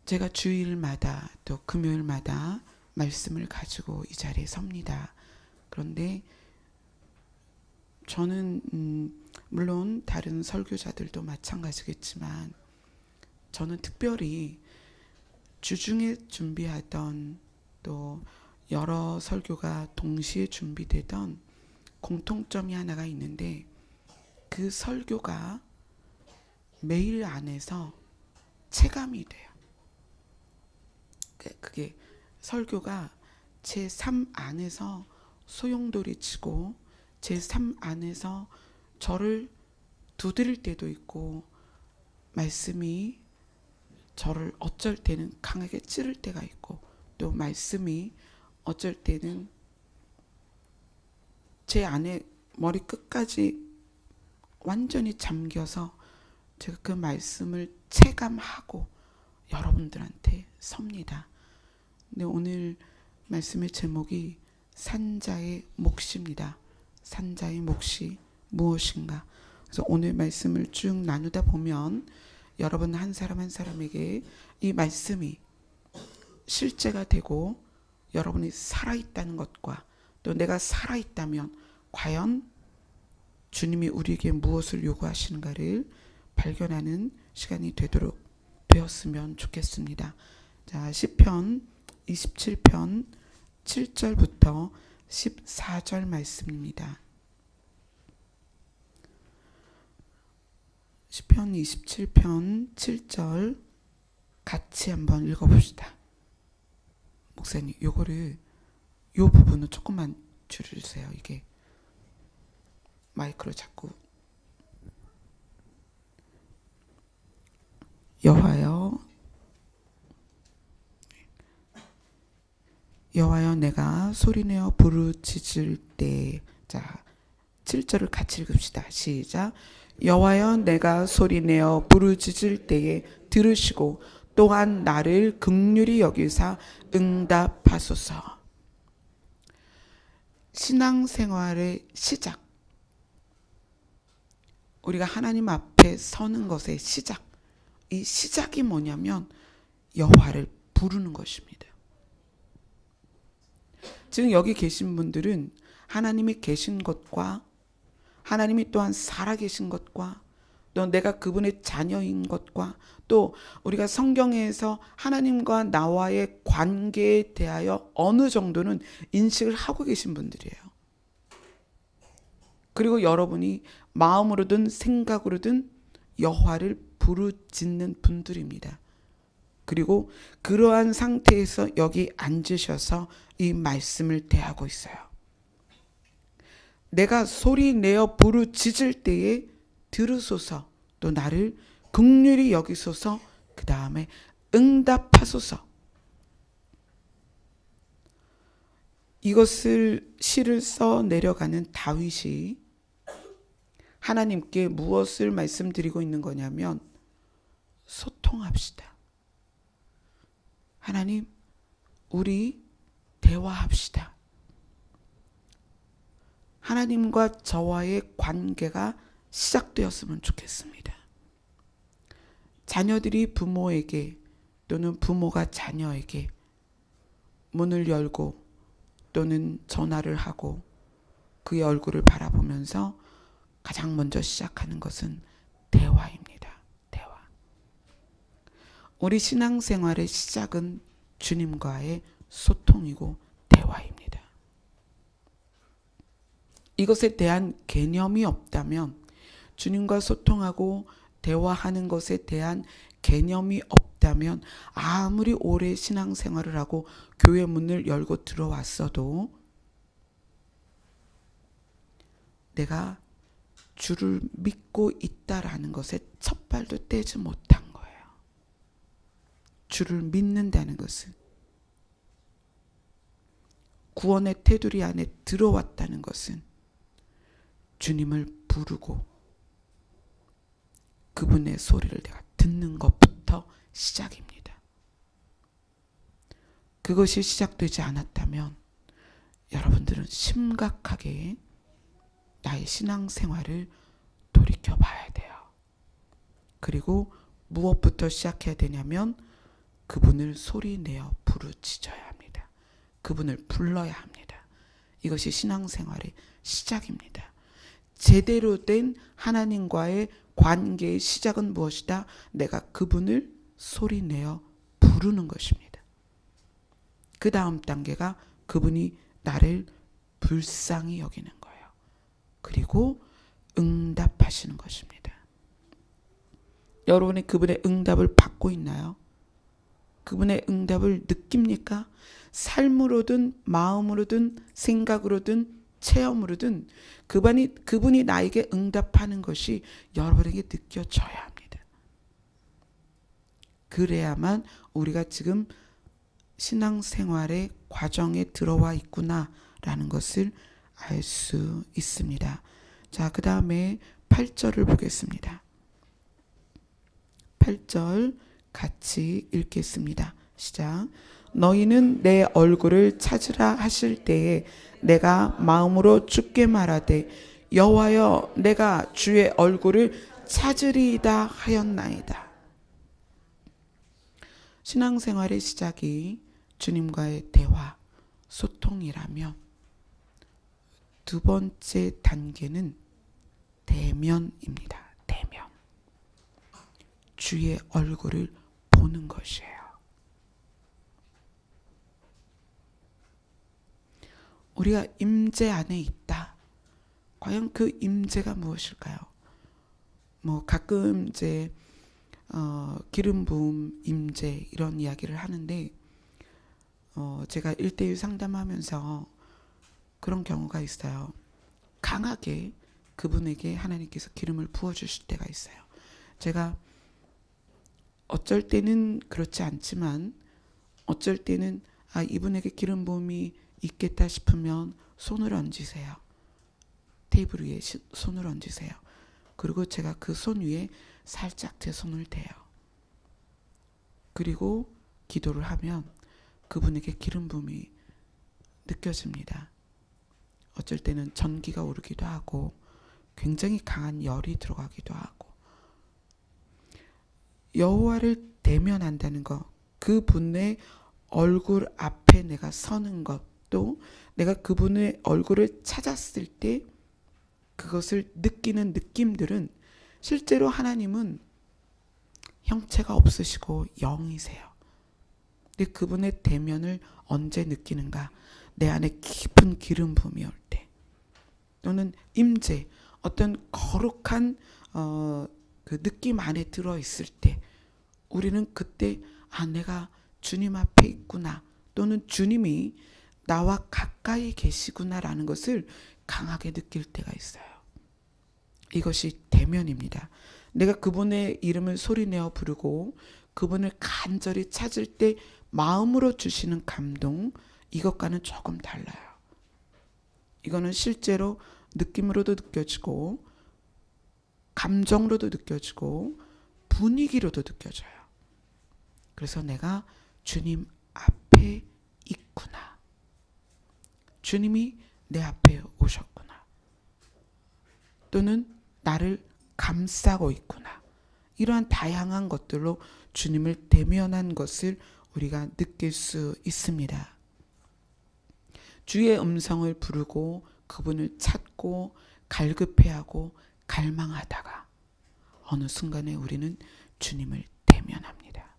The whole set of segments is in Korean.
제가 주일마다 또 금요일마다 말씀을 가지고 이 자리에 섭니다. 그런데 저는 물론 다른 설교자들도 마찬가지겠지만 저는 특별히 주중에 준비하던 또 여러 설교가 동시에 준비되던 공통점이 하나가 있는데 그 설교가 매일 안에서 체감이 돼요. 그게 설교가 제 삶 안에서 소용돌이 치고 제 삶 안에서 저를 두드릴 때도 있고 말씀이 저를 어쩔 때는 강하게 찌를 때가 있고 또 말씀이 어쩔 때는 제 안에 머리 끝까지 완전히 잠겨서 제가 그 말씀을 체감하고 여러분들한테 섭니다. 근데 오늘 말씀의 제목이 산자의 몫입니다. 산자의 몫이 무엇인가? 그래서 오늘 말씀을 쭉 나누다 보면 여러분 한 사람 한 사람에게 이 말씀이 실제가 되고 여러분이 살아있다는 것과 또 내가 살아있다면 과연 주님이 우리에게 무엇을 요구하시는가를 발견하는 시간이 되었으면 좋겠습니다. 자, 시편 27편 7절부터 14절 말씀입니다. 시편 27편 7절 같이 한번 읽어봅시다. 목사님, 요 부분은 조금만 줄여주세요. 이게 마이크로 자꾸. 여호와여 내가 소리내어 부르짖을 때, 자 7절을 같이 읽읍시다. 시작. 여호와여 내가 소리내어 부르짖을 때에 들으시고 또한 나를 긍휼히 여기사 응답하소서. 신앙생활의 시작, 우리가 하나님 앞에 서는 것의 시작, 이 시작이 뭐냐면 여호와를 부르는 것입니다. 지금 여기 계신 분들은 하나님이 계신 것과 하나님이 또한 살아계신 것과 또 내가 그분의 자녀인 것과 또 우리가 성경에서 하나님과 나와의 관계에 대하여 어느 정도는 인식을 하고 계신 분들이에요. 그리고 여러분이 마음으로든 생각으로든 여호와를 부르짖는 분들입니다. 그리고 그러한 상태에서 여기 앉으셔서 이 말씀을 대하고 있어요. 내가 소리 내어 부르짖을 때에 들으소서, 또 나를 긍휼히 여기소서, 그 다음에 응답하소서. 이것을 시를 써 내려가는 다윗이 하나님께 무엇을 말씀드리고 있는 거냐면 소통합시다. 하나님, 우리 대화합시다. 하나님과 저와의 관계가 시작되었으면 좋겠습니다. 자녀들이 부모에게 또는 부모가 자녀에게 문을 열고 또는 전화를 하고 그의 얼굴을 바라보면서 가장 먼저 시작하는 것은 대화입니다. 대화. 우리 신앙생활의 시작은 주님과의 소통이고 대화입니다. 이것에 대한 개념이 없다면, 주님과 소통하고 대화하는 것에 대한 개념이 없다면 아무리 오래 신앙생활을 하고 교회 문을 열고 들어왔어도 내가 주를 믿고 있다라는 것에 첫 발도 떼지 못한 거예요. 주를 믿는다는 것은, 구원의 테두리 안에 들어왔다는 것은 주님을 부르고 그분의 소리를 내가 듣는 것부터 시작입니다. 그것이 시작되지 않았다면 여러분들은 심각하게 나의 신앙생활을 돌이켜 봐야 돼요. 그리고 무엇부터 시작해야 되냐면 그분을 소리내어 부르짖어야 합니다. 그분을 불러야 합니다. 이것이 신앙생활의 시작입니다. 제대로 된 하나님과의 관계의 시작은 무엇이다? 내가 그분을 소리내어 부르는 것입니다. 그 다음 단계가 그분이 나를 불쌍히 여기는 거예요. 그리고 응답하시는 것입니다. 여러분이 그분의 응답을 받고 있나요? 그분의 응답을 느낍니까? 삶으로든 마음으로든 생각으로든 체험으로든 그분이 나에게 응답하는 것이 여러분에게 느껴져야 합니다. 그래야만 우리가 지금 신앙생활의 과정에 들어와 있구나라는 것을 알 수 있습니다. 자, 그 다음에 8절을 보겠습니다. 8절 같이 읽겠습니다. 시작. 너희는 내 얼굴을 찾으라 하실 때에 내가 마음으로 주께 말하되 여호와여 내가 주의 얼굴을 찾으리이다 하였나이다. 신앙생활의 시작이 주님과의 대화, 소통이라면 두 번째 단계는 대면입니다. 대면. 주의 얼굴을 보는 것이에요. 우리가 임재 안에 있다. 과연 그 임재가 무엇일까요? 가끔 이제 기름 부음, 임재 이런 이야기를 하는데 제가 1:1 상담하면서 그런 경우가 있어요. 강하게 그분에게 하나님께서 기름을 부어주실 때가 있어요. 제가 어쩔 때는 그렇지 않지만 어쩔 때는 이분에게 기름 부음이 있겠다 싶으면 손을 얹으세요. 테이블 위에 손을 얹으세요. 그리고 제가 그 손 위에 살짝 제 손을 대요. 그리고 기도를 하면 그분에게 기름 부음이 느껴집니다. 어쩔 때는 전기가 오르기도 하고 굉장히 강한 열이 들어가기도 하고 여호와를 대면한다는 것, 그분의 얼굴 앞에 내가 서는 것, 또 내가 그분의 얼굴을 찾았을 때 그것을 느끼는 느낌들은 실제로 하나님은 형체가 없으시고 영이세요. 근데 그분의 대면을 언제 느끼는가? 내 안에 깊은 기름 부음이 올 때, 또는 임재, 어떤 거룩한 그 느낌 안에 들어있을 때 우리는 그때 내가 주님 앞에 있구나, 또는 주님이 나와 가까이 계시구나라는 것을 강하게 느낄 때가 있어요. 이것이 대면입니다. 내가 그분의 이름을 소리내어 부르고 그분을 간절히 찾을 때 마음으로 주시는 감동, 이것과는 조금 달라요. 이거는 실제로 느낌으로도 느껴지고 감정으로도 느껴지고 분위기로도 느껴져요. 그래서 내가 주님 앞에 있구나. 주님이 내 앞에 오셨구나. 또는 나를 감싸고 있구나. 이러한 다양한 것들로 주님을 대면한 것을 우리가 느낄 수 있습니다. 주의 음성을 부르고 그분을 찾고 갈급해하고 갈망하다가 어느 순간에 우리는 주님을 대면합니다.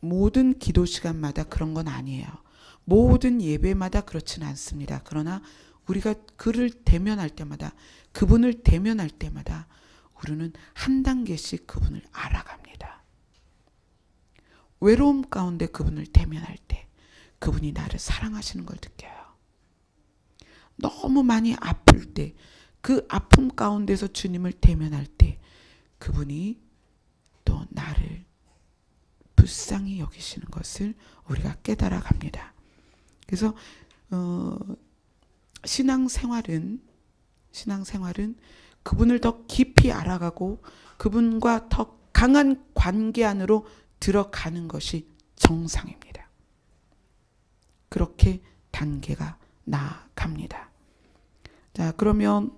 모든 기도 시간마다 그런 건 아니에요. 모든 예배마다 그렇지는 않습니다. 그러나 우리가 그를 대면할 때마다, 그분을 대면할 때마다 우리는 한 단계씩 그분을 알아갑니다. 외로움 가운데 그분을 대면할 때 그분이 나를 사랑하시는 걸 느껴요. 너무 많이 아플 때, 그 아픔 가운데서 주님을 대면할 때 그분이 또 나를 불쌍히 여기시는 것을 우리가 깨달아 갑니다. 그래서 신앙생활은 그분을 더 깊이 알아가고 그분과 더 강한 관계 안으로 들어가는 것이 정상입니다. 그렇게 단계가 나아갑니다. 자, 그러면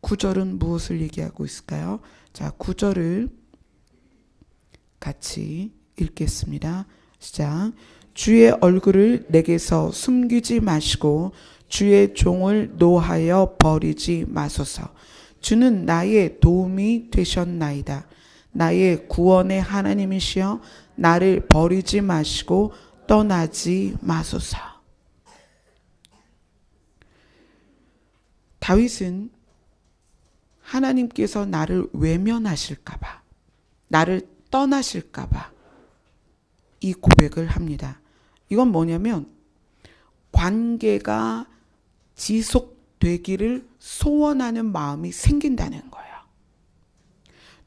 9절은 무엇을 얘기하고 있을까요? 자, 9절을 같이 읽겠습니다. 시작. 주의 얼굴을 내게서 숨기지 마시고 주의 종을 노하여 버리지 마소서. 주는 나의 도움이 되셨나이다. 나의 구원의 하나님이시여 나를 버리지 마시고 떠나지 마소서. 다윗은 하나님께서 나를 외면하실까봐, 나를 떠나실까봐 이 고백을 합니다. 이건 뭐냐면 관계가 지속되기를 소원하는 마음이 생긴다는 거예요.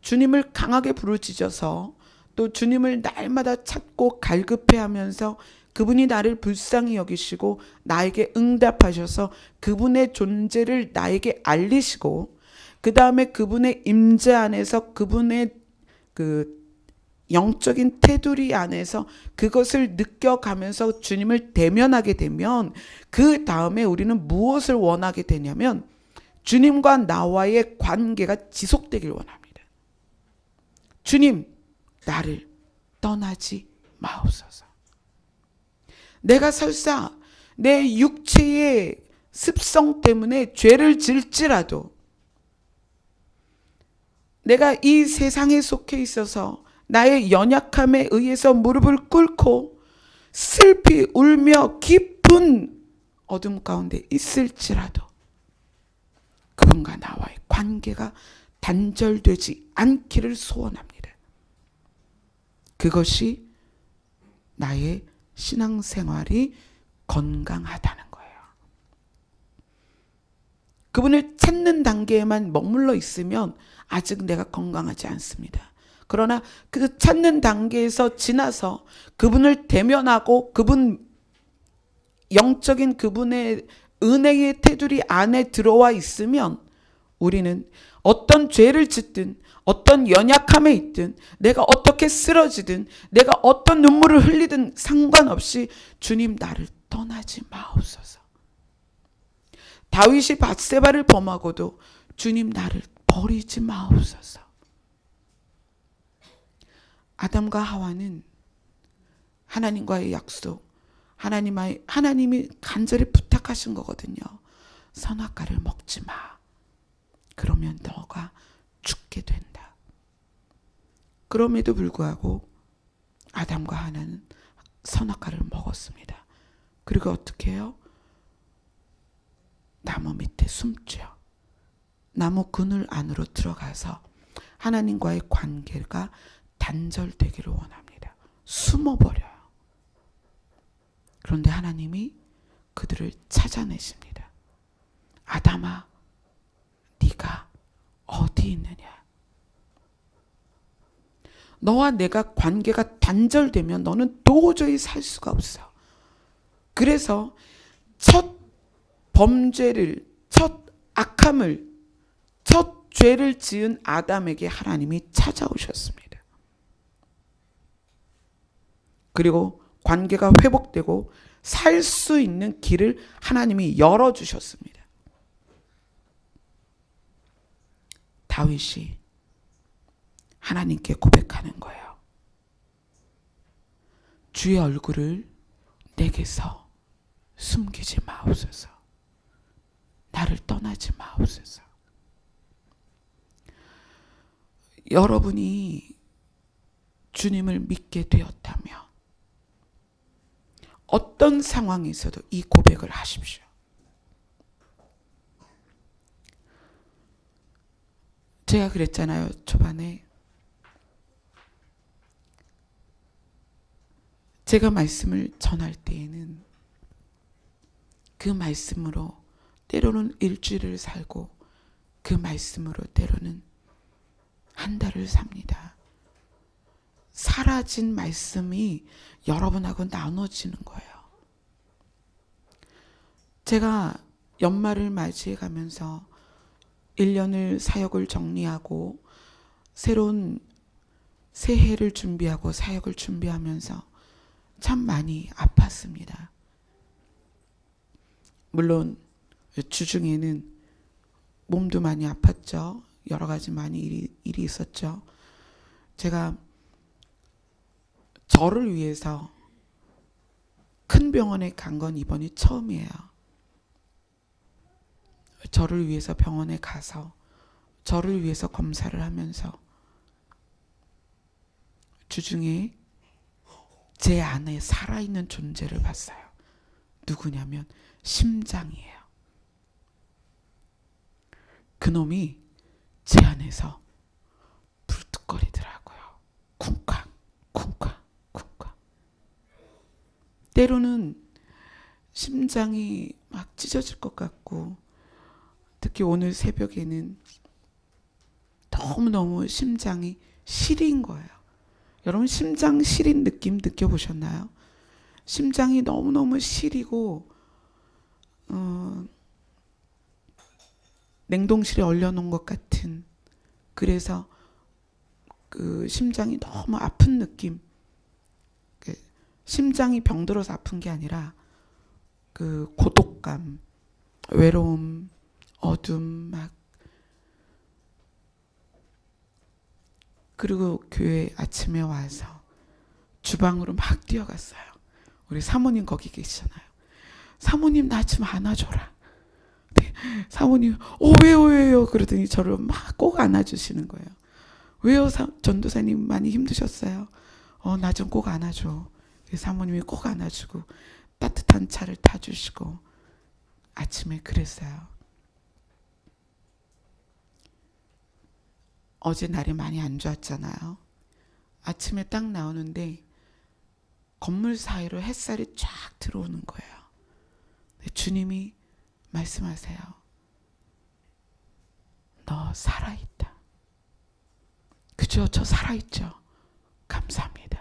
주님을 강하게 부르짖어서 또 주님을 날마다 찾고 갈급해하면서 그분이 나를 불쌍히 여기시고 나에게 응답하셔서 그분의 존재를 나에게 알리시고 그 다음에 그분의 임재 안에서 그분의 그 영적인 테두리 안에서 그것을 느껴가면서 주님을 대면하게 되면 그 다음에 우리는 무엇을 원하게 되냐면 주님과 나와의 관계가 지속되길 원합니다. 주님, 나를 떠나지 마옵소서. 내가 설사 내 육체의 습성 때문에 죄를 질지라도 내가 이 세상에 속해 있어서 나의 연약함에 의해서 무릎을 꿇고 슬피 울며 깊은 어둠 가운데 있을지라도 그분과 나와의 관계가 단절되지 않기를 소원합니다. 그것이 나의 신앙생활이 건강하다는 거예요. 그분을 찾는 단계에만 머물러 있으면 아직 내가 건강하지 않습니다. 그러나 그 찾는 단계에서 지나서 그분을 대면하고 그분 영적인 그분의 은혜의 테두리 안에 들어와 있으면 우리는 어떤 죄를 짓든 어떤 연약함에 있든 내가 어떻게 쓰러지든 내가 어떤 눈물을 흘리든 상관없이 주님 나를 떠나지 마옵소서. 다윗이 밧세바를 범하고도 주님 나를 버리지 마옵소서. 아담과 하와는 하나님과의 약속, 하나님이 간절히 부탁하신 거거든요. 선악과를 먹지 마. 그러면 너가 죽게 된다. 그럼에도 불구하고 아담과 하나는 선악과를 먹었습니다. 그리고 어떻게 해요? 나무 밑에 숨죠. 나무 그늘 안으로 들어가서 하나님과의 관계가 단절되기를 원합니다. 숨어버려요. 그런데 하나님이 그들을 찾아내십니다. 아담아, 네가 어디 있느냐? 너와 내가 관계가 단절되면 너는 도저히 살 수가 없어. 그래서 첫 범죄를, 첫 악함을, 첫 죄를 지은 아담에게 하나님이 찾아오셨습니다. 그리고 관계가 회복되고 살 수 있는 길을 하나님이 열어주셨습니다. 다윗이 하나님께 고백하는 거예요. 주의 얼굴을 내게서 숨기지 마옵소서. 나를 떠나지 마옵소서. 여러분이 주님을 믿게 되었다면 어떤 상황에서도 이 고백을 하십시오. 제가 그랬잖아요. 초반에 제가 말씀을 전할 때에는 그 말씀으로 때로는 일주일을 살고 그 말씀으로 때로는 한 달을 삽니다. 사라진 말씀이 여러분하고 나눠지는 거예요. 제가 연말을 맞이해 가면서 1년을 사역을 정리하고 새로운 새해를 준비하고 사역을 준비하면서 참 많이 아팠습니다. 물론 주중에는 몸도 많이 아팠죠. 여러 가지 많이 일이 있었죠. 제가 저를 위해서 큰 병원에 간 건 이번이 처음이에요. 저를 위해서 병원에 가서 저를 위해서 검사를 하면서 주중에 제 안에 살아있는 존재를 봤어요. 누구냐면 심장이에요. 그놈이 제 안에서 불뚝거리더라고요. 쿵쾅 쿵쾅 쿵쾅. 때로는 심장이 막 찢어질 것 같고, 특히 오늘 새벽에는 너무너무 심장이 시린 거예요. 여러분 심장 시린 느낌 느껴보셨나요? 심장이 너무너무 시리고 냉동실에 얼려놓은 것 같은, 그래서 그 심장이 너무 아픈 느낌. 심장이 병들어서 아픈 게 아니라 그 고독감, 외로움, 어둠 막. 그리고 교회 아침에 와서 주방으로 막 뛰어갔어요. 우리 사모님 거기 계시잖아요. 사모님 나 좀 안아줘라. 네, 사모님 왜요 그러더니 저를 막 꼭 안아주시는 거예요. 왜요 전도사님 많이 힘드셨어요? 나 좀 꼭 안아줘. 사모님이 꼭 안아주고 따뜻한 차를 타주시고 아침에 그랬어요. 어제 날이 많이 안 좋았잖아요. 아침에 딱 나오는데 건물 사이로 햇살이 쫙 들어오는 거예요. 주님이 말씀하세요. 너 살아있다. 그죠? 저 살아있죠? 감사합니다.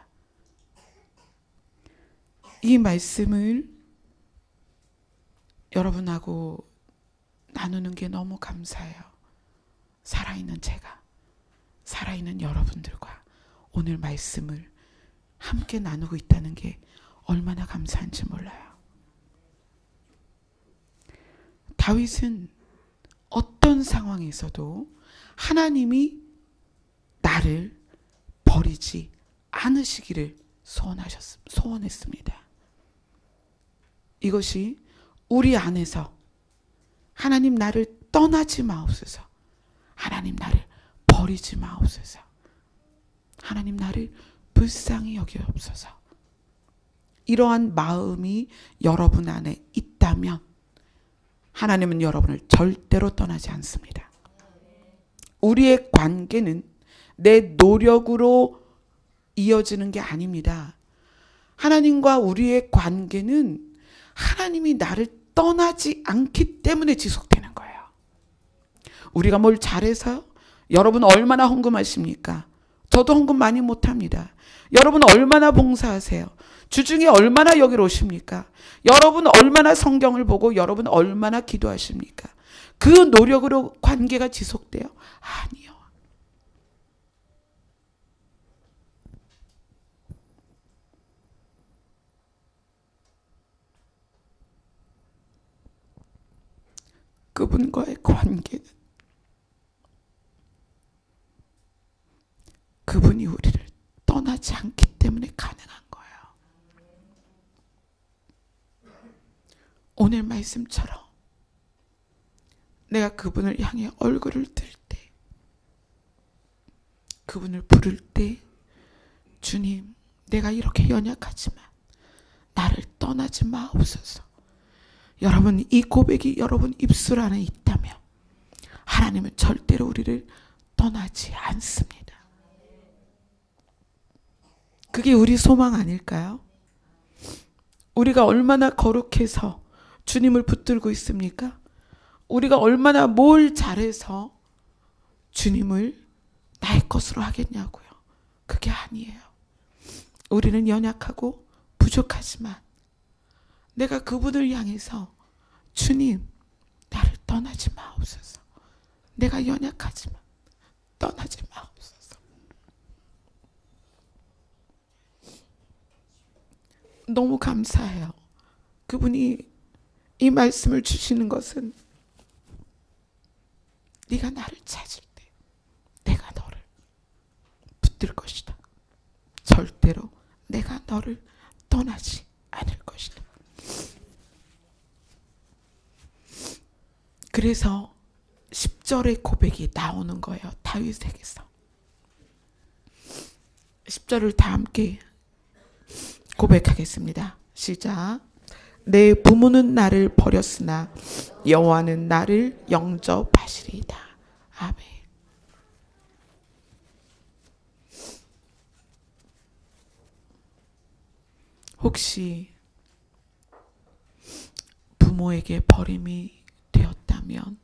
이 말씀을 여러분하고 나누는 게 너무 감사해요. 살아있는 제가, 살아있는 여러분들과 오늘 말씀을 함께 나누고 있다는 게 얼마나 감사한지 몰라요. 다윗은 어떤 상황에서도 하나님이 나를 버리지 않으시기를 소원했습니다. 이것이 우리 안에서 하나님 나를 떠나지 마옵소서, 하나님 나를 버리지 마옵소서, 하나님 나를 불쌍히 여기옵소서, 이러한 마음이 여러분 안에 있다면 하나님은 여러분을 절대로 떠나지 않습니다. 우리의 관계는 내 노력으로 이어지는 게 아닙니다. 하나님과 우리의 관계는 하나님이 나를 떠나지 않기 때문에 지속되는 거예요. 우리가 뭘 잘해서, 여러분 얼마나 헌금하십니까? 저도 헌금 많이 못합니다. 여러분 얼마나 봉사하세요? 주중에 얼마나 여기로 오십니까? 여러분 얼마나 성경을 보고 여러분 얼마나 기도하십니까? 그 노력으로 관계가 지속돼요? 아니요. 그분과의 관계는 그분이 우리를 떠나지 않기 때문에 가능한 거예요. 오늘 말씀처럼 내가 그분을 향해 얼굴을 들 때, 그분을 부를 때, 주님, 내가 이렇게 연약하지만 나를 떠나지 마옵소서. 여러분, 이 고백이 여러분 입술 안에 있다면 하나님은 절대로 우리를 떠나지 않습니다. 그게 우리 소망 아닐까요? 우리가 얼마나 거룩해서 주님을 붙들고 있습니까? 우리가 얼마나 뭘 잘해서 주님을 나의 것으로 하겠냐고요. 그게 아니에요. 우리는 연약하고 부족하지만 내가 그분을 향해서 주님, 나를 떠나지 마옵소서. 내가 연약하지만 떠나지 마옵소서. 너무 감사해요. 그분이 이 말씀을 주시는 것은 네가 나를 찾을 때 내가 너를 붙들 것이다. 절대로 내가 너를 떠나지 않을 것이다. 그래서 10절의 고백이 나오는 거예요. 다윗에게서. 10절을 다 함께 고백하겠습니다. 시작. 내 부모는 나를 버렸으나 여호와는 나를 영접하시리이다. 아멘. 혹시 부모에게 버림이 되었다면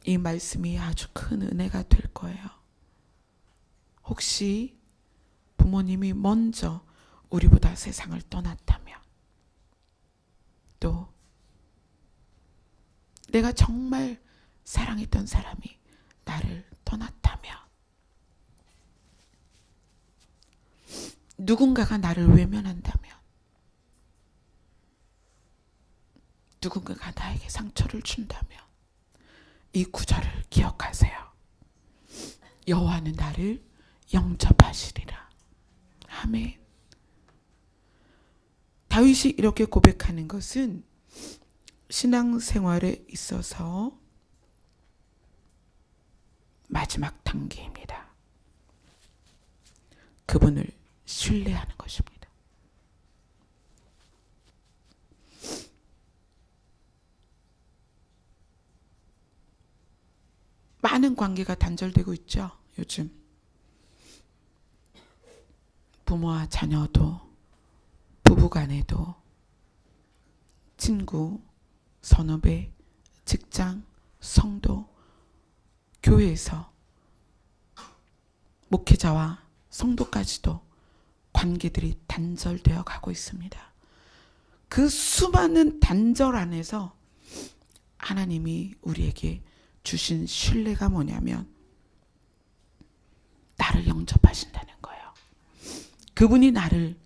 이 말씀이 아주 큰 은혜가 될 거예요. 혹시 부모님이 먼저 우리보다 세상을 떠났다면, 또 내가 정말 사랑했던 사람이 나를 떠났다면, 누군가가 나를 외면한다면, 누군가가 나에게 상처를 준다면 이 구절을 기억하세요. 여호와는 나를 영접하시리라. 아멘. 다윗이 이렇게 고백하는 것은 신앙생활에 있어서 마지막 단계입니다. 그분을 신뢰하는 것입니다. 많은 관계가 단절되고 있죠. 요즘 부모와 자녀도, 부부간에도, 친구, 선후배, 직장, 성도, 교회에서 목회자와 성도까지도 관계들이 단절되어 가고 있습니다. 그 수많은 단절 안에서 하나님이 우리에게 주신 신뢰가 뭐냐면 나를 영접하신다는 거예요. 그분이 나를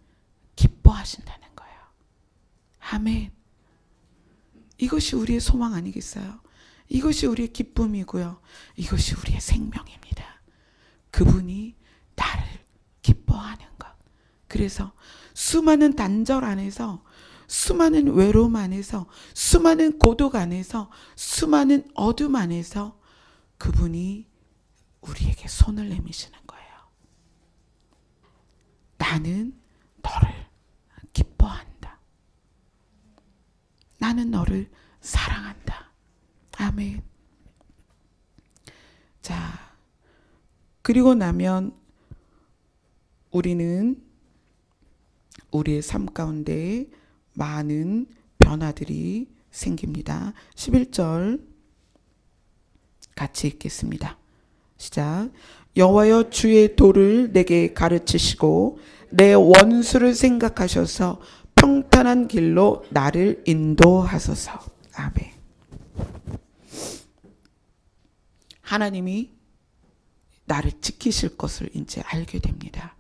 기뻐하신다는 거예요. 아멘. 이것이 우리의 소망 아니겠어요? 이것이 우리의 기쁨이고요. 이것이 우리의 생명입니다. 그분이 나를 기뻐하는 것. 그래서 수많은 단절 안에서, 수많은 외로움 안에서, 수많은 고독 안에서, 수많은 어둠 안에서 그분이 우리에게 손을 내미시는 거예요. 나는 너를 기뻐한다. 나는 너를 사랑한다. 아멘. 자, 그리고 나면 우리는 우리의 삶 가운데 많은 변화들이 생깁니다. 11절 같이 읽겠습니다. 시작. 여호와여 주의 도를 내게 가르치시고 내 원수를 생각하셔서 평탄한 길로 나를 인도하소서. 아멘. 하나님이 나를 지키실 것을 이제 알게 됩니다.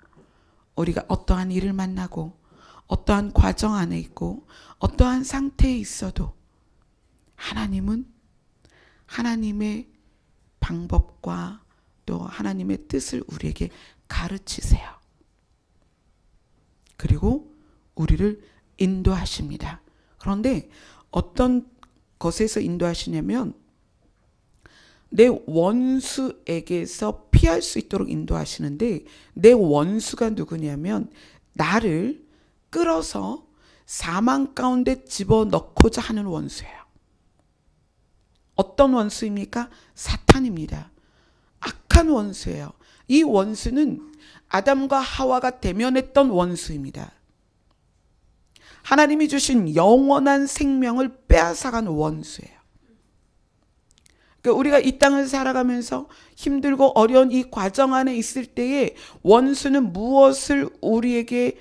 우리가 어떠한 일을 만나고 어떠한 과정 안에 있고 어떠한 상태에 있어도 하나님은 하나님의 방법과 또 하나님의 뜻을 우리에게 가르치세요. 그리고 우리를 인도하십니다. 그런데 어떤 것에서 인도하시냐면 내 원수에게서 피할 수 있도록 인도하시는데, 내 원수가 누구냐면 나를 끌어서 사망 가운데 집어넣고자 하는 원수예요. 어떤 원수입니까? 사탄입니다. 악한 원수예요. 이 원수는 아담과 하와가 대면했던 원수입니다. 하나님이 주신 영원한 생명을 빼앗아간 원수예요. 그러니까 우리가 이 땅을 살아가면서 힘들고 어려운 이 과정 안에 있을 때에 원수는 무엇을 우리에게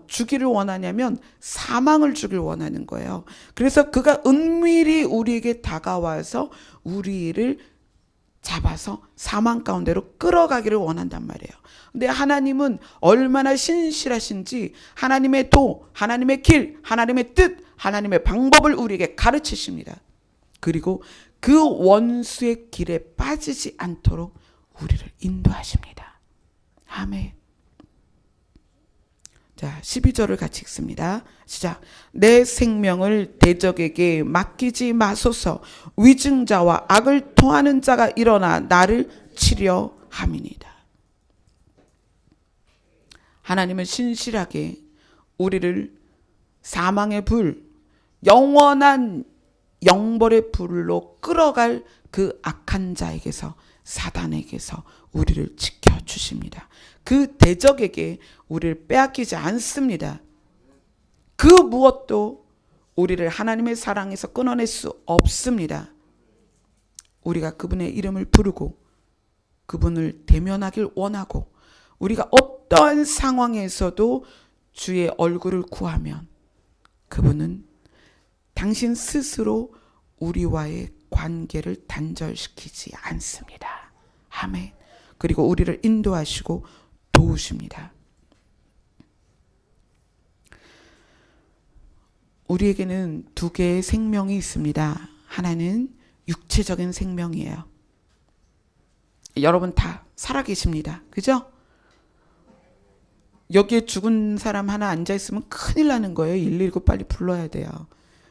주기를 원하냐면 사망을 주길 원하는 거예요. 그래서 그가 은밀히 우리에게 다가와서 우리를 잡아서 사망 가운데로 끌어가기를 원한단 말이에요. 근데 하나님은 얼마나 신실하신지 하나님의 도, 하나님의 길, 하나님의 뜻, 하나님의 방법을 우리에게 가르치십니다. 그리고 그 원수의 길에 빠지지 않도록 우리를 인도하십니다. 아멘. 자, 자, 12절을 같이 읽습니다. 시작. 내 생명을 대적에게 맡기지 마소서. 위증자와 악을 통하는 자가 일어나 나를 치려 함이니이다. 하나님은 신실하게 우리를 사망의 불, 영원한 영벌의 불로 끌어갈 그 악한 자에게서, 사단에게서 우리를 지켜주십니다. 그 대적에게 우리를 빼앗기지 않습니다. 그 무엇도 우리를 하나님의 사랑에서 끊어낼 수 없습니다. 우리가 그분의 이름을 부르고 그분을 대면하길 원하고 우리가 어떠한 상황에서도 주의 얼굴을 구하면 그분은 당신 스스로 우리와의 관계를 단절시키지 않습니다. 아멘. 그리고 우리를 인도하시고 도우십니다. 우리에게는 두 개의 생명이 있습니다. 하나는 육체적인 생명이에요. 여러분 다 살아계십니다. 그죠? 여기에 죽은 사람 하나 앉아있으면 큰일 나는 거예요. 119 빨리 불러야 돼요.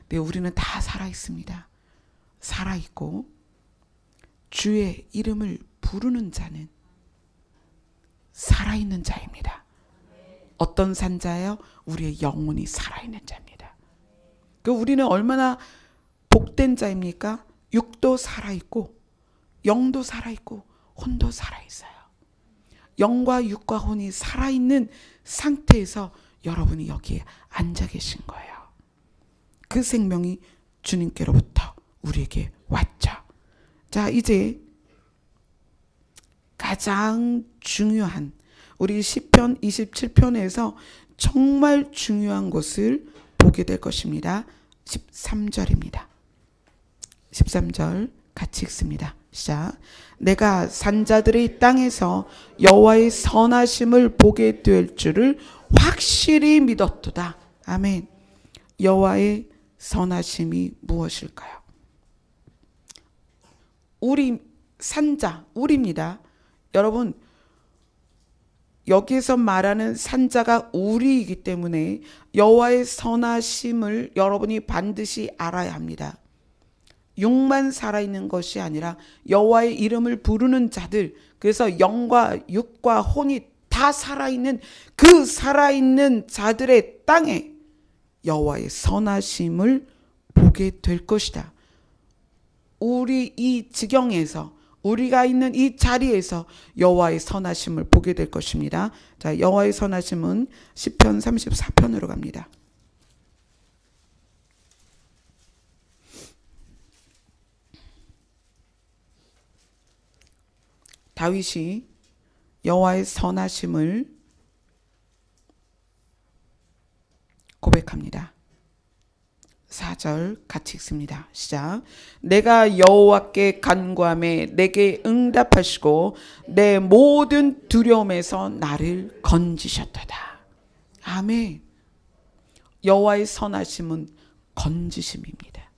근데 우리는 다 살아있습니다. 살아있고 주의 이름을 부르는 자는 살아있는 자입니다. 어떤 산자예요? 우리의 영혼이 살아있는 자입니다. 우리는 얼마나 복된 자입니까? 육도 살아있고 영도 살아있고 혼도 살아있어요. 영과 육과 혼이 살아있는 상태에서 여러분이 여기에 앉아 계신 거예요. 그 생명이 주님께로부터 우리에게 왔죠. 자, 이제 가장 중요한 우리 시편 27편에서 정말 중요한 것을 보게 될 것입니다. 13절입니다. 13절 같이 읽습니다. 시작. 내가 산자들의 땅에서 여호와의 선하심을 보게 될 줄을 확실히 믿었도다. 아멘. 여호와의 선하심이 무엇일까요? 우리 산자, 우리입니다. 여러분, 여기에서 말하는 산자가 우리이기 때문에 여호와의 선하심을 여러분이 반드시 알아야 합니다. 육만 살아있는 것이 아니라 여호와의 이름을 부르는 자들, 그래서 영과 육과 혼이 다 살아있는 그 살아있는 자들의 땅에 여호와의 선하심을 보게 될 것이다. 우리 이 지경에서, 우리가 있는 이 자리에서 여호와의 선하심을 보게 될 것입니다. 자, 여호와의 선하심은 시편 34편으로 갑니다. 다윗이 여호와의 선하심을 고백합니다. 4절 같이 읽습니다. 시작. 내가 여호와께 간구하매 내게 응답하시고 내 모든 두려움에서 나를 건지셨도다. 아멘. 여호와의 선하심은 건지심입니다.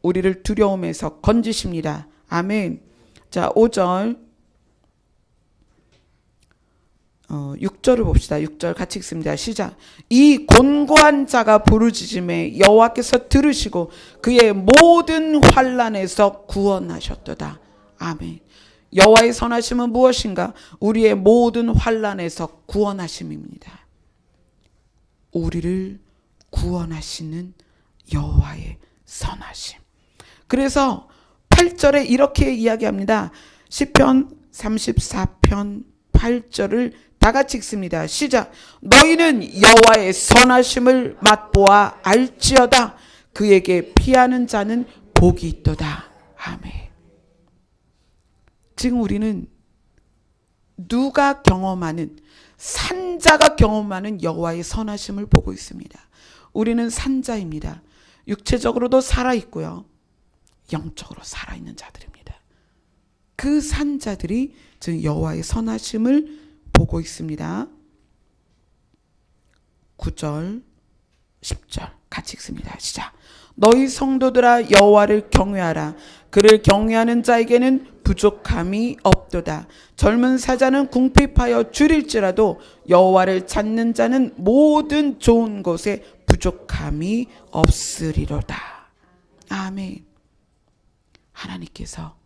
우리를 두려움에서 건지십니다. 아멘. 자, 5절 6절을 봅시다. 6절 같이 읽습니다. 시작. 이 곤고한 자가 부르짖음에 여호와께서 들으시고 그의 모든 환난에서 구원하셨도다. 아멘. 여호와의 선하심은 무엇인가? 우리의 모든 환난에서 구원하심입니다. 우리를 구원하시는 여호와의 선하심. 그래서 8절에 이렇게 이야기합니다. 시편 34편 8절을 다 같이 읽습니다. 시작. 너희는 여호와의 선하심을 맛보아 알지어다. 그에게 피하는 자는 복이 있도다. 아멘. 지금 우리는 누가 경험하는, 산자가 경험하는 여호와의 선하심을 보고 있습니다. 우리는 산자입니다. 육체적으로도 살아있고요, 영적으로 살아있는 자들입니다. 그 산자들이 지금 여호와의 선하심을 보고 있습니다. 9절 10절 같이 읽습니다. 시작. 너희 성도들아 여호와를 경외하라. 그를 경외하는 자에게는 부족함이 없도다. 젊은 사자는 궁핍하여 줄일지라도 여호와를 찾는 자는 모든 좋은 것에 부족함이 없으리로다. 아멘. 하나님께서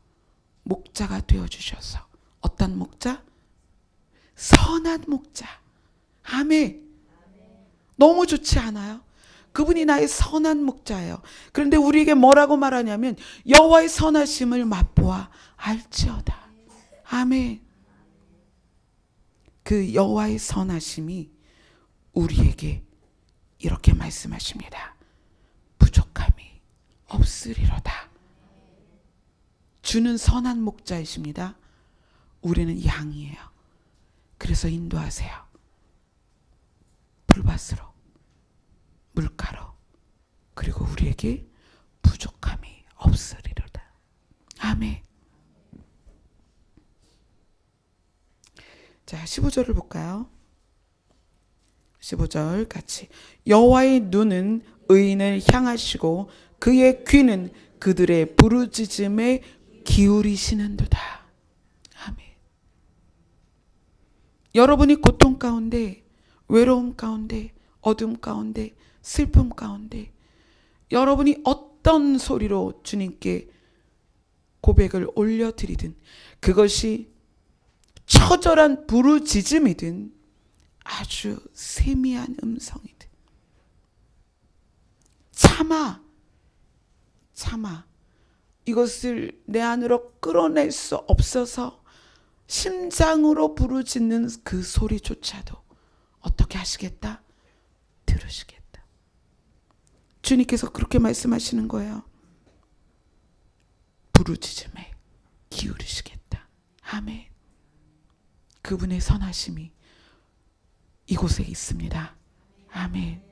목자가 되어주셔서, 어떤 목자? 선한 목자. 아멘. 너무 좋지 않아요? 그분이 나의 선한 목자예요. 그런데 우리에게 뭐라고 말하냐면 여호와의 선하심을 맛보아 알지어다. 아멘. 그 여호와의 선하심이 우리에게 이렇게 말씀하십니다. 부족함이 없으리로다. 주는 선한 목자이십니다. 우리는 양이에요. 그래서 인도하세요. 풀밭으로, 물가로, 그리고 우리에게 부족함이 없으리로다. 아멘. 자, 15절을 볼까요? 15절 같이. 여호와의 눈은 의인을 향하시고 그의 귀는 그들의 부르짖음에 기울이시는도다. 아멘. 여러분이 고통 가운데, 외로움 가운데, 어둠 가운데, 슬픔 가운데 여러분이 어떤 소리로 주님께 고백을 올려드리든, 그것이 처절한 부르짖음이든 아주 세미한 음성이든 참아 이것을 내 안으로 끌어낼 수 없어서 심장으로 부르짖는 그 소리조차도 어떻게 하시겠다? 들으시겠다. 주님께서 그렇게 말씀하시는 거예요. 부르짖음에 기울이시겠다. 아멘. 그분의 선하심이 이곳에 있습니다. 아멘.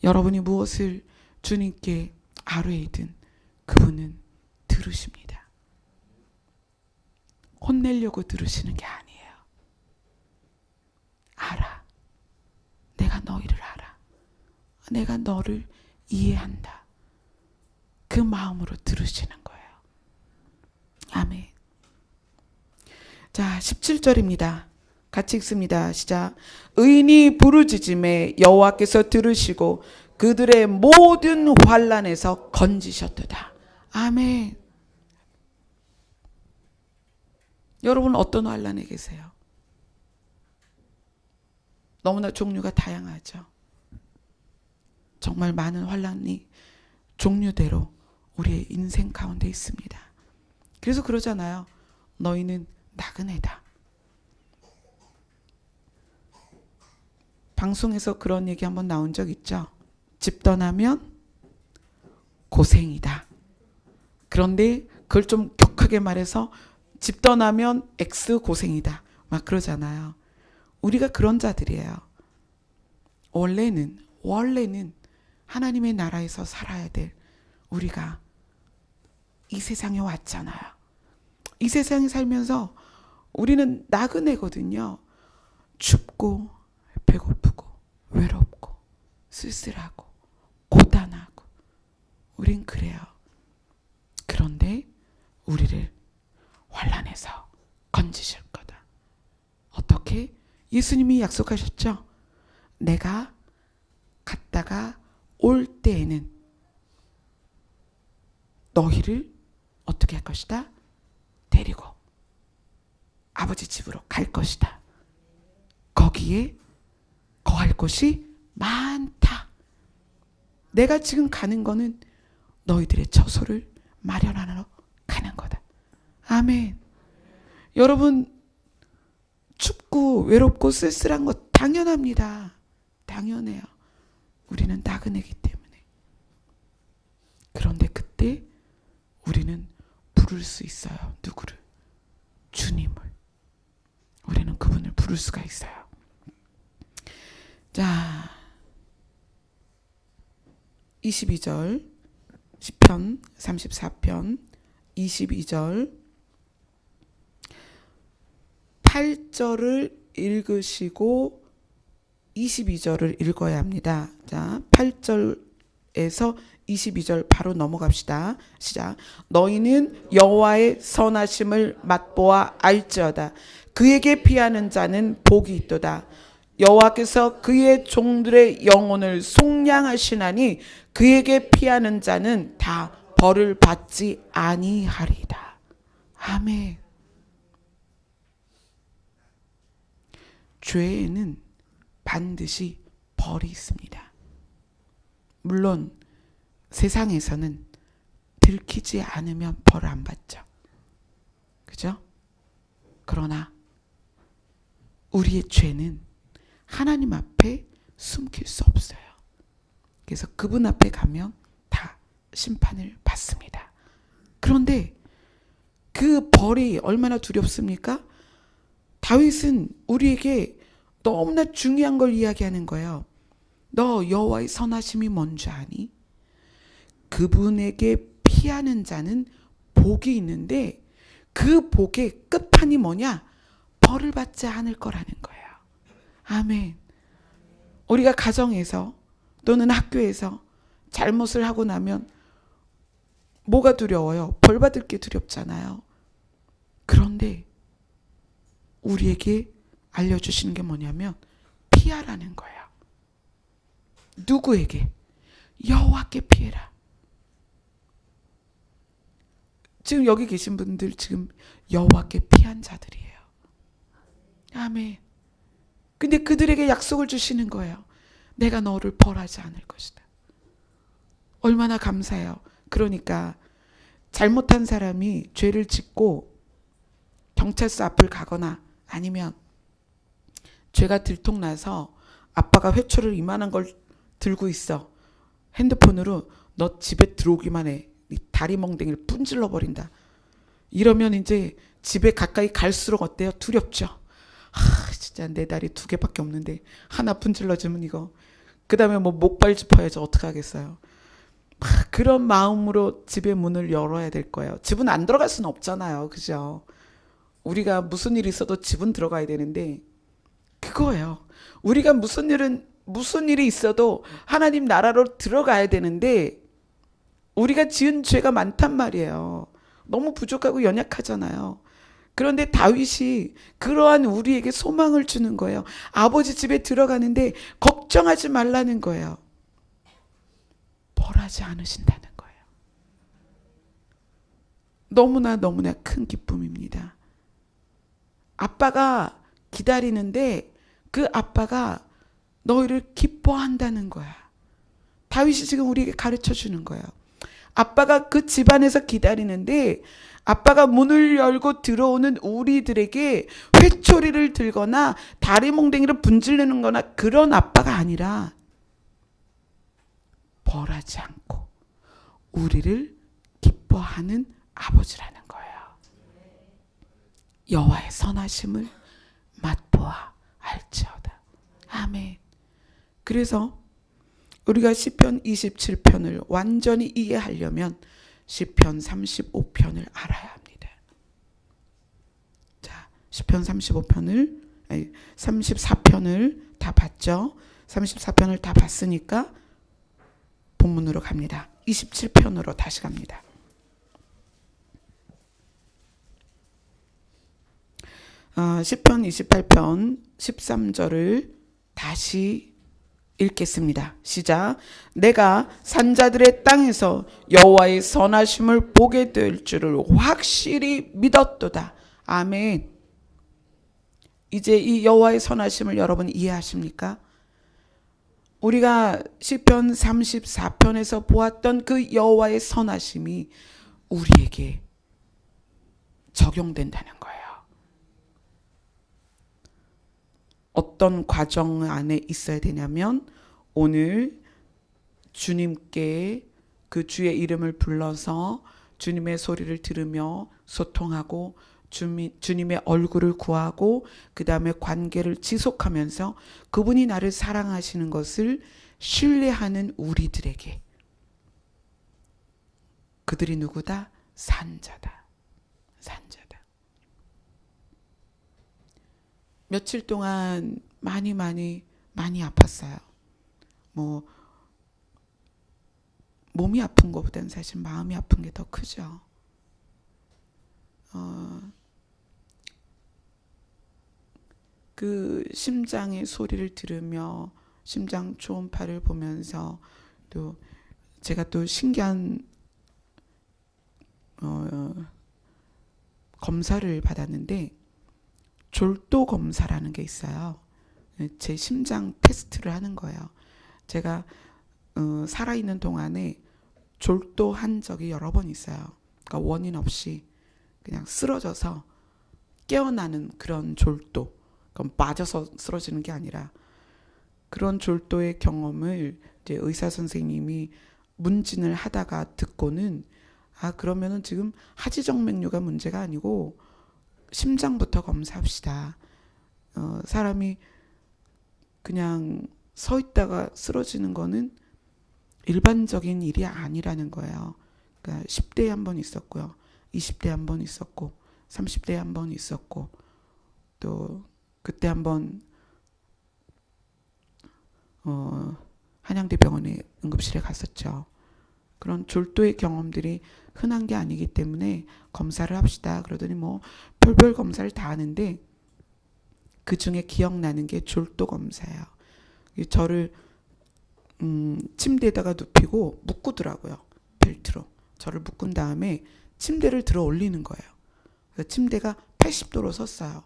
여러분이 무엇을 주님께 아뢰이든 그분은 들으십니다. 혼내려고 들으시는 게 아니에요. 알아. 내가 너희를 알아. 내가 너를 이해한다. 그 마음으로 들으시는 거예요. 아멘. 자, 17절입니다. 같이 읽습니다. 시작. 의인이 부르짖음에 여호와께서 들으시고 그들의 모든 환난에서 건지셨도다. 아멘. 여러분 어떤 환난에 계세요? 너무나 종류가 다양하죠. 정말 많은 환난이 종류대로 우리의 인생 가운데 있습니다. 그래서 그러잖아요. 너희는 나그네다. 방송에서 그런 얘기 한번 나온 적 있죠. 집 떠나면 고생이다. 그런데 그걸 좀 격하게 말해서 집 떠나면 X 고생이다. 막 그러잖아요. 우리가 그런 자들이에요. 원래는 하나님의 나라에서 살아야 될 우리가 이 세상에 왔잖아요. 이 세상에 살면서 우리는 나그네거든요. 춥고 배고프고 외롭고 쓸쓸하고 고단하고 우린 그래요. 그런데 우리를 환난에서 건지실 거다. 어떻게? 예수님이 약속하셨죠. 내가 갔다가 올 때에는 너희를 어떻게 할 것이다? 데리고 아버지 집으로 갈 것이다. 거기에 거할 곳이 많다. 내가 지금 가는 거는 너희들의 처소를 마련하러 가는 거다. 아멘. 여러분 춥고 외롭고 쓸쓸한 거 당연합니다. 당연해요. 우리는 나그네이기 때문에. 그런데 그때 우리는 부를 수 있어요. 누구를? 주님을. 우리는 그분을 부를 수가 있어요. 자, 22절 시편 34편 22절 8절을 읽으시고 22절을 읽어야 합니다. 자, 8절에서 22절 바로 넘어갑시다. 시작. 너희는 여호와의 선하심을 맛보아 알지어다. 그에게 피하는 자는 복이 있도다. 여호와께서 그의 종들의 영혼을 속량하시나니 그에게 피하는 자는 다 벌을 받지 아니하리이다. 아멘. 죄에는 반드시 벌이 있습니다. 물론 세상에서는 들키지 않으면 벌 안 받죠. 그죠? 그러나 우리의 죄는 하나님 앞에 숨길 수 없어요. 그래서 그분 앞에 가면 다 심판을 받습니다. 그런데 그 벌이 얼마나 두렵습니까? 다윗은 우리에게 너무나 중요한 걸 이야기하는 거예요. 너 여호와의 선하심이 뭔지 아니? 그분에게 피하는 자는 복이 있는데 그 복의 끝판이 뭐냐? 벌을 받지 않을 거라는 거예요. 아멘. 우리가 가정에서 또는 학교에서 잘못을 하고 나면 뭐가 두려워요? 벌 받을 게 두렵잖아요. 그런데 우리에게 알려주시는 게 뭐냐면 피하라는 거예요. 누구에게? 여호와께 피해라. 지금 여기 계신 분들 지금 여호와께 피한 자들이에요. 아멘. 근데 그들에게 약속을 주시는 거예요. 내가 너를 벌하지 않을 것이다. 얼마나 감사해요. 그러니까 잘못한 사람이 죄를 짓고 경찰서 앞을 가거나 아니면 죄가 들통나서 아빠가 회초를 이만한 걸 들고 있어. 핸드폰으로 너 집에 들어오기만 해. 네 다리 멍댕이를 분질러 버린다. 이러면 이제 집에 가까이 갈수록 어때요? 두렵죠. 진짜 내 다리 2개밖에 없는데 하나 분질러주면 이거. 그 다음에 뭐 목발 짚어야지 어떡하겠어요. 그런 마음으로 집의 문을 열어야 될 거예요. 집은 안 들어갈 수는 없잖아요. 그죠? 우리가 무슨 일이 있어도 집은 들어가야 되는데 그거예요. 우리가 무슨 일이 있어도 하나님 나라로 들어가야 되는데 우리가 지은 죄가 많단 말이에요. 너무 부족하고 연약하잖아요. 그런데 다윗이 그러한 우리에게 소망을 주는 거예요. 아버지 집에 들어가는데 걱정하지 말라는 거예요. 벌하지 않으신다는 거예요. 너무나 큰 기쁨입니다. 아빠가 기다리는데 그 아빠가 너희를 기뻐한다는 거야. 다윗이 지금 우리에게 가르쳐 주는 거예요. 아빠가 그 집안에서 기다리는데 아빠가 문을 열고 들어오는 우리들에게 회초리를 들거나 다리 몽댕이를 분질르는 거나 그런 아빠가 아니라 벌하지 않고 우리를 기뻐하는 아버지라는 거예요. 여호와의 선하심을 맛보아 알지어다. 아멘. 그래서 우리가 시편 27편을 완전히 이해하려면 시편 35편을 알아야 합니다. 자, 시편 34편을 다 봤죠? 34편을 다 봤으니까 본문으로 갑니다. 27편으로 다시 갑니다. 시편 28편 13절을 다시 읽겠습니다. 시작. 내가 산자들의 땅에서 여호와의 선하심을 보게 될 줄을 확실히 믿었도다. 아멘. 이제 이 여호와의 선하심을 여러분 이해하십니까? 우리가 시편 34편에서 보았던 그 여호와의 선하심이 우리에게 적용된다는 거예요. 어떤 과정 안에 있어야 되냐면 오늘 주님께 그 주의 이름을 불러서 주님의 소리를 들으며 소통하고 주님의 얼굴을 구하고 그 다음에 관계를 지속하면서 그분이 나를 사랑하시는 것을 신뢰하는 우리들에게 그들이 누구다? 산자다. 며칠 동안 많이 아팠어요. 뭐 몸이 아픈 것보다는 사실 마음이 아픈 게 더 크죠. 그 심장의 소리를 들으며 심장 초음파를 보면서 또 제가 또 신기한 검사를 받았는데 졸도 검사라는 게 있어요. 제 심장 테스트를 하는 거예요. 제가 살아있는 동안에 졸도한 적이 여러 번 있어요. 그러니까 원인 없이 그냥 쓰러져서 깨어나는 그런 졸도. 그럼 빠져서 쓰러지는 게 아니라 그런 졸도의 경험을 이제 의사 선생님이 문진을 하다가 듣고는 그러면은 지금 하지정맥류가 문제가 아니고 심장부터 검사합시다. 사람이 그냥 서 있다가 쓰러지는 거는 일반적인 일이 아니라는 거예요. 그러니까 10대에 한 번 있었고요. 20대에 한 번 있었고 30대에 한 번 있었고 또 그때 한번 한양대병원에 응급실에 갔었죠. 그런 졸도의 경험들이 흔한 게 아니기 때문에 검사를 합시다. 그러더니 뭐 별별 검사를 다 하는데 그 중에 기억나는 게 졸도 검사예요. 저를 침대에다가 눕히고 묶더라고요. 벨트로. 저를 묶은 다음에 침대를 들어 올리는 거예요. 그래서 침대가 80도로 섰어요.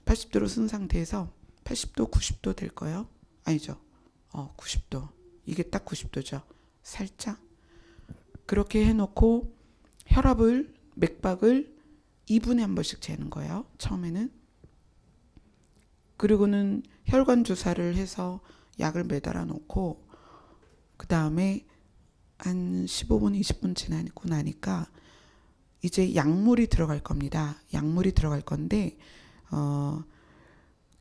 80도로 쓴 상태에서 80도, 90도 될 거예요. 아니죠. 90도. 이게 딱 90도죠. 살짝. 그렇게 해놓고 혈압을, 맥박을 2분에 한 번씩 재는 거예요. 처음에는. 그리고는 혈관 주사를 해서 약을 매달아 놓고 그 다음에 한 15분, 20분 지나고 나니까 이제 약물이 들어갈 겁니다. 약물이 들어갈 건데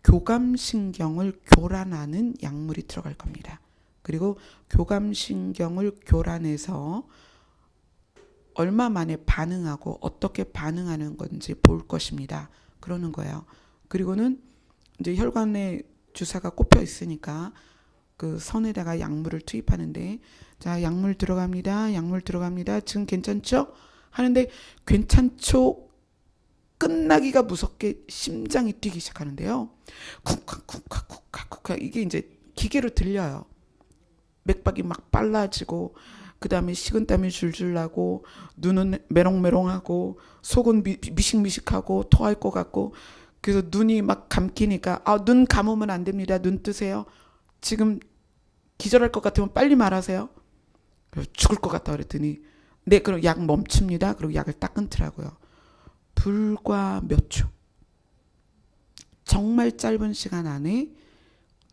교감신경을 교란하는 약물이 들어갈 겁니다. 그리고 교감신경을 교란해서 얼마 만에 반응하고 어떻게 반응하는 건지 볼 것입니다. 그러는 거예요. 그리고는 이제 혈관에 주사가 꼽혀 있으니까 그 선에다가 약물을 투입하는데 자, 약물 들어갑니다. 약물 들어갑니다. 지금 괜찮죠? 하는데 괜찮죠? 끝나기가 무섭게 심장이 뛰기 시작하는데요. 쿵쾅쿵쾅쿵쾅쿵쾅 이게 이제 기계로 들려요. 맥박이 막 빨라지고 그 다음에 식은땀이 줄줄 나고 눈은 메롱메롱하고 속은 미식미식하고 토할 것 같고 그래서 눈이 막 감기니까 눈 감으면 안 됩니다. 눈 뜨세요. 지금 기절할 것 같으면 빨리 말하세요. 죽을 것 같다 그랬더니 네 그럼 약 멈춥니다. 그리고 약을 딱 끊더라고요. 불과 몇 초. 정말 짧은 시간 안에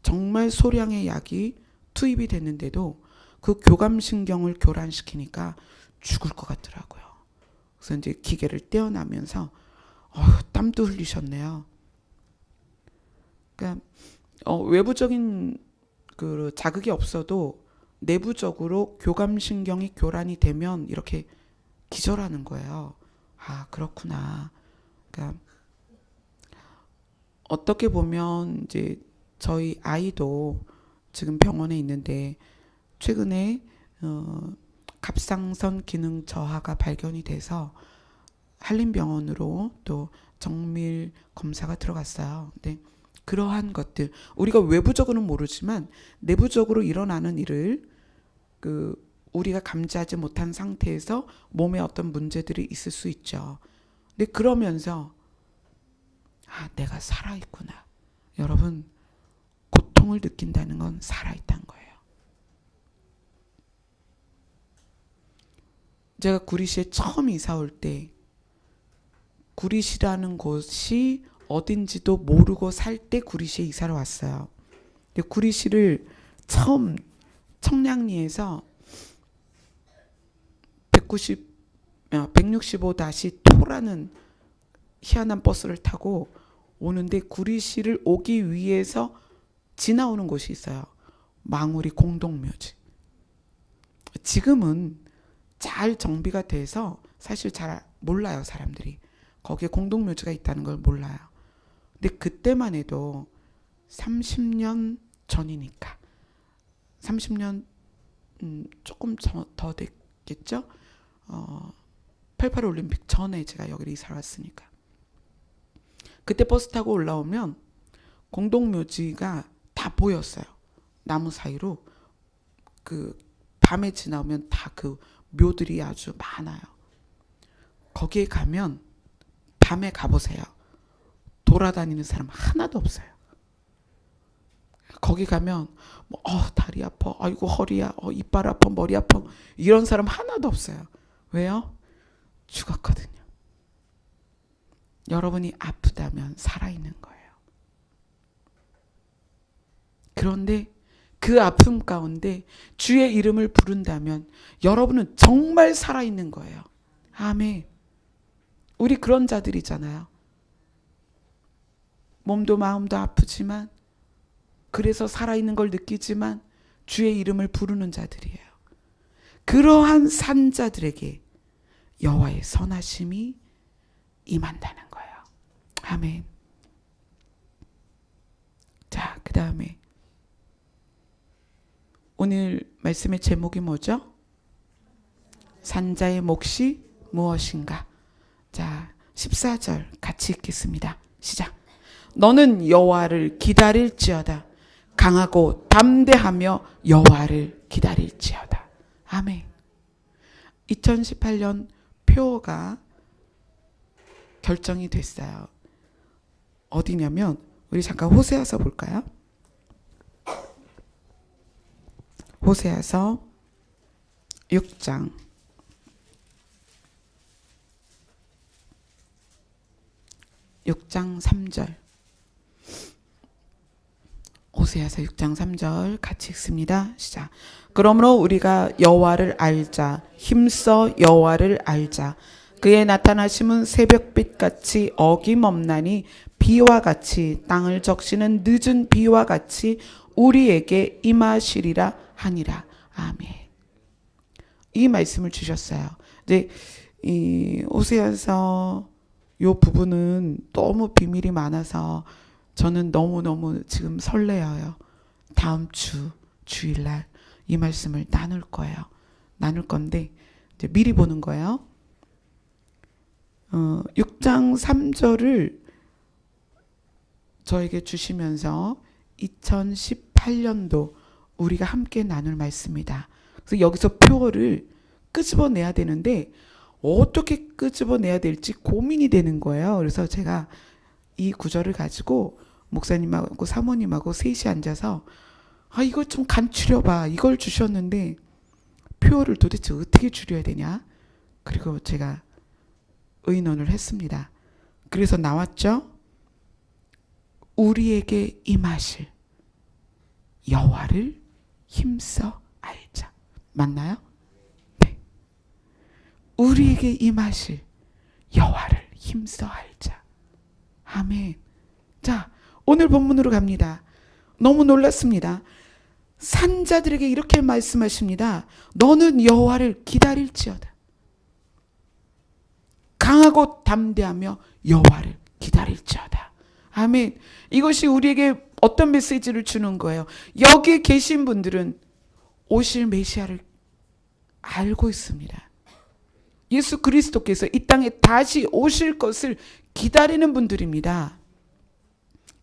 정말 소량의 약이 투입이 됐는데도 그 교감신경을 교란시키니까 죽을 것 같더라고요. 그래서 이제 기계를 떼어나면서 땀도 흘리셨네요. 그러니까 외부적인 그 자극이 없어도 내부적으로 교감신경이 교란이 되면 이렇게 기절하는 거예요. 그렇구나. 그러니까 어떻게 보면 이제 저희 아이도 지금 병원에 있는데 최근에 갑상선 기능 저하가 발견이 돼서 한림병원으로 또 정밀 검사가 들어갔어요. 근데 그러한 것들 우리가 외부적으로는 모르지만 내부적으로 일어나는 일을 우리가 감지하지 못한 상태에서 몸에 어떤 문제들이 있을 수 있죠. 근데 그러면서 내가 살아있구나. 여러분 고통을 느낀다는 건 살아있다는 거예요. 제가 구리시에 처음 이사 올 때 구리시라는 곳이 어딘지도 모르고 살 때 구리시에 이사를 왔어요. 근데 구리시를 처음 청량리에서 165-토라는 희한한 버스를 타고 오는데 구리시를 오기 위해서 지나오는 곳이 있어요. 망우리 공동묘지. 지금은 잘 정비가 돼서 사실 잘 몰라요, 사람들이. 거기에 공동묘지가 있다는 걸 몰라요. 근데 그때만 해도 30년 전이니까 30년 조금 더 됐겠죠. 88 올림픽 전에 제가 여기를 이사를 왔으니까. 그때 버스 타고 올라오면 공동묘지가 다 보였어요. 나무 사이로 그 밤에 지나오면 다 그 묘들이 아주 많아요. 거기에 가면 밤에 가보세요. 돌아다니는 사람 하나도 없어요. 거기 가면 뭐 다리 아파, 아이고 허리야, 이빨 아파, 머리 아파 이런 사람 하나도 없어요. 왜요? 죽었거든요. 여러분이 아프다면 살아있는 거예요. 그런데 그 아픔 가운데 주의 이름을 부른다면 여러분은 정말 살아있는 거예요. 아멘. 우리 그런 자들이잖아요. 몸도 마음도 아프지만 그래서 살아있는 걸 느끼지만 주의 이름을 부르는 자들이에요. 그러한 산자들에게 여호와의 선하심이 임한다는 거예요. 아멘. 자, 그 다음에 오늘 말씀의 제목이 뭐죠? 산자의 몫이 무엇인가? 자, 14절 같이 읽겠습니다. 시작. 너는 여호와를 기다릴지어다. 강하고 담대하며 여호와를 기다릴지어다. 아멘. 2018년 표가 결정이 됐어요. 어디냐면 우리 잠깐 호세아서 볼까요? 호세아서 6장 3절. 호세아서 6장 3절 같이 읽습니다. 시작. 그러므로 우리가 여호와를 알자. 힘써 여호와를 알자. 그의 나타나심은 새벽빛같이 어김없나니 비와 같이 땅을 적시는 늦은 비와 같이 우리에게 임하시리라 하니라. 아멘. 이 말씀을 주셨어요. 이제 이 호세아서 요 부분은 너무 비밀이 많아서 저는 너무너무 지금 설레어요. 다음 주일날 이 말씀을 나눌 거예요. 나눌 건데 이제 미리 보는 거예요. 6장 3절을 저에게 주시면서 2018년도 우리가 함께 나눌 말씀이다. 그래서 여기서 표를 끄집어내야 되는데 어떻게 끄집어내야 될지 고민이 되는 거예요. 그래서 제가 이 구절을 가지고 목사님하고 사모님하고 셋이 앉아서 이걸 좀 간추려봐. 이걸 주셨는데 표를 도대체 어떻게 줄여야 되냐. 그리고 제가 의논을 했습니다. 그래서 나왔죠. 우리에게 임하실 여호와를 힘써 알자. 맞나요? 네. 우리에게 임하실 여호와를 힘써 알자. 아멘. 자, 오늘 본문으로 갑니다. 너무 놀랐습니다. 산자들에게 이렇게 말씀하십니다. 너는 여호와를 기다릴지어다. 강하고 담대하며 여호와를 기다릴지어다. 아멘. 이것이 우리에게 어떤 메시지를 주는 거예요? 여기 계신 분들은 오실 메시아를 알고 있습니다. 예수 그리스도께서 이 땅에 다시 오실 것을 기다리는 분들입니다.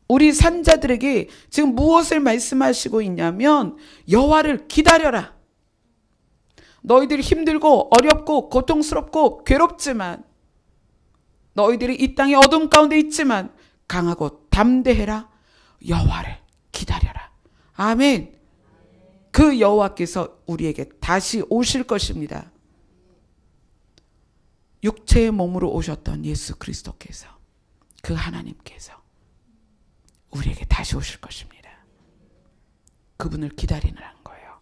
우리 산자들에게 지금 무엇을 말씀하시고 있냐면 여호와를 기다려라. 너희들이 힘들고 어렵고 고통스럽고 괴롭지만 너희들이 이 땅의 어둠 가운데 있지만 강하고 담대해라. 여호와를 기다려라. 아멘. 그 여호와께서 우리에게 다시 오실 것입니다. 육체의 몸으로 오셨던 예수 그리스도께서, 그 하나님께서 우리에게 다시 오실 것입니다. 그분을 기다리느라는 거예요.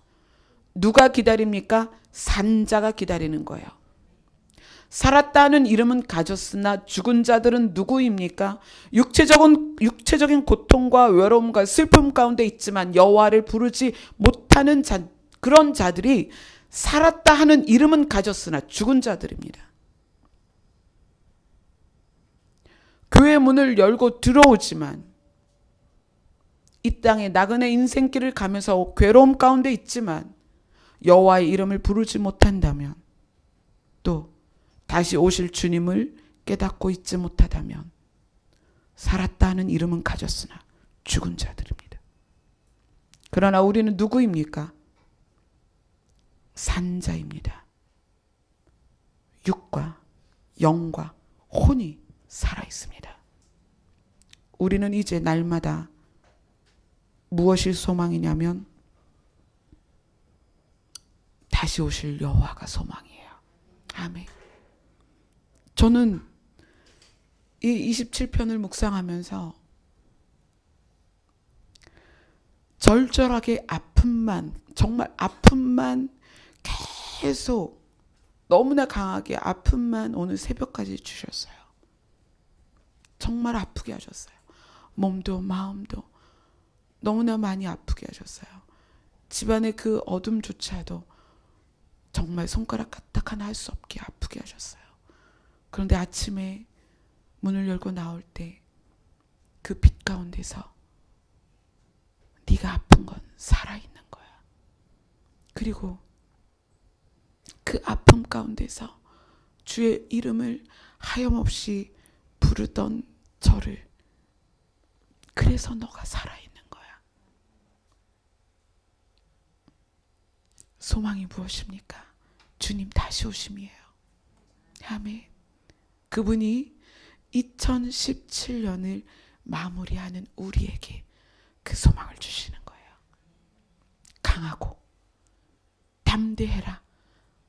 누가 기다립니까? 산자가 기다리는 거예요. 살았다는 이름은 가졌으나 죽은 자들은 누구입니까? 육체적인 고통과 외로움과 슬픔 가운데 있지만 여호와를 부르지 못하는 그런 자들이 살았다 하는 이름은 가졌으나 죽은 자들입니다. 교회 문을 열고 들어오지만 이 땅에 나그네 인생길을 가면서 괴로움 가운데 있지만 여호와의 이름을 부르지 못한다면, 또 다시 오실 주님을 깨닫고 있지 못하다면 살았다 하는 이름은 가졌으나 죽은 자들입니다. 그러나 우리는 누구입니까? 산자입니다. 육과 영과 혼이 살아있습니다. 우리는 이제 날마다 무엇이 소망이냐면 다시 오실 여호와가 소망이에요. 아멘. 저는 이 27편을 묵상하면서 절절하게 아픔만, 정말 아픔만 계속 너무나 강하게 아픔만 오늘 새벽까지 주셨어요. 정말 아프게 하셨어요. 몸도 마음도 너무나 많이 아프게 하셨어요. 집안의 그 어둠조차도 정말 손가락 까딱 하나 할 수 없게 아프게 하셨어요. 그런데 아침에 문을 열고 나올 때 그 빛 가운데서 네가 아픈 건 살아있는 거야. 그리고 그 아픔 가운데서 주의 이름을 하염없이 부르던 저를, 그래서 너가 살아있는 거야. 소망이 무엇입니까? 주님 다시 오심이에요. 아멘. 그분이 2017년을 마무리하는 우리에게 그 소망을 주시는 거예요. 강하고 담대해라.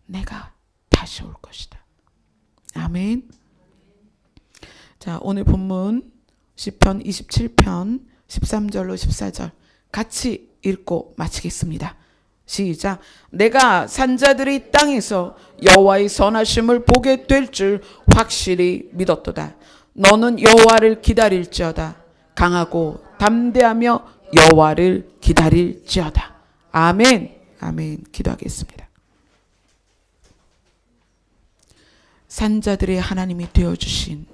내가 다시 올 것이다. 아멘. 자, 오늘 본문 시편 27편 13절로 14절 같이 읽고 마치겠습니다. 시작. 내가 산자들의 땅에서 여호와의 선하심을 보게 될 줄 확실히 믿었도다. 너는 여호와를 기다릴지어다. 강하고 담대하며 여호와를 기다릴지어다. 아멘. 아멘. 기도하겠습니다. 산자들의 하나님이 되어주신